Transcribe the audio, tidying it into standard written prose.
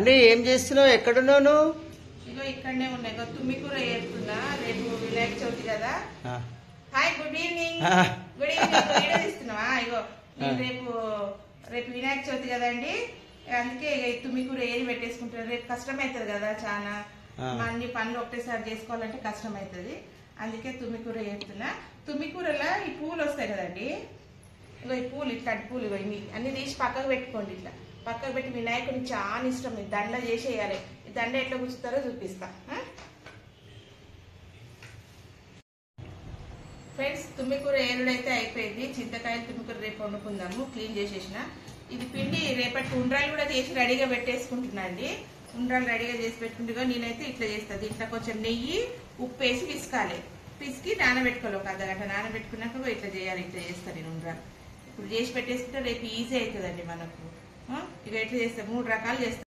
అంటే ఏం చేస్తున్నావు? ఎక్కడున్నావు నువ్వు? ఇగో ఇక్కడనే ఉన్నాయి. ఇగో తుమ్మికూర ఏరుతున్నా. రేపు వినాయక చవితి కదా. Hi, good evening. Good evening. Video తీస్తున్నావా? ఇగో నేను రేపు వినాయక చవితి కదండి, అందుకే తుమ్మికూర ఏరి పెట్టేసుకుంటాను. రేపు కష్టం అవుతుంది కదా, చాలా అన్ని పనులు ఒకటేసారి చేసుకోవాలంటే కష్టం అవుతుంది. అందుకే తుమ్మికూర ఏరుతున్నా. తుమ్మికూరలో ఈ పూలు వస్తాయి కదండి, ఇగో ఈ పూలు, ఇట్లాంటి పూలు ఇగో అన్ని తీసి పక్కకు పెట్టుకోండి. ఇట్లా పక్కకు పెట్టి వినాయకుడికి చాలా ఇష్టం. ఈ దండ చేసేయాలి. ఈ దండ ఎట్లా కూర్చుతారో చూపిస్తా. ఫ్రెండ్స్, తుమ్మికూర ఏరుడైతే అయిపోయింది. చింతకాయలు తుమ్మికూర రేపు వండుకుందాము. క్లీన్ చేసేసిన. ఇది పిండి రేపటి ఉండ్రాలు కూడా చేసి రెడీగా పెట్టేసుకుంటున్నా అండి. ఉండ్రాలు రెడీగా చేసి పెట్టుకుంటే నేనైతే ఇట్లా చేస్తాను. ఇట్లా కొంచెం నెయ్యి, ఉప్పు వేసి పిసకాలి. పిసికి నానబెట్టుకోవాలి. ఒక అర్ధగంట నానబెట్టుకున్నాక ఇట్లా చేయాలి. ఇట్లా చేస్తాను నేను ఉండ్రాలు. ఇప్పుడు చేసి పెట్టేసుకుంటే రేపు ఈజీ అవుతుందండి మనకు. ఇక ఎట్లా చేస్తాను, 3 రకాలు చేస్తాను.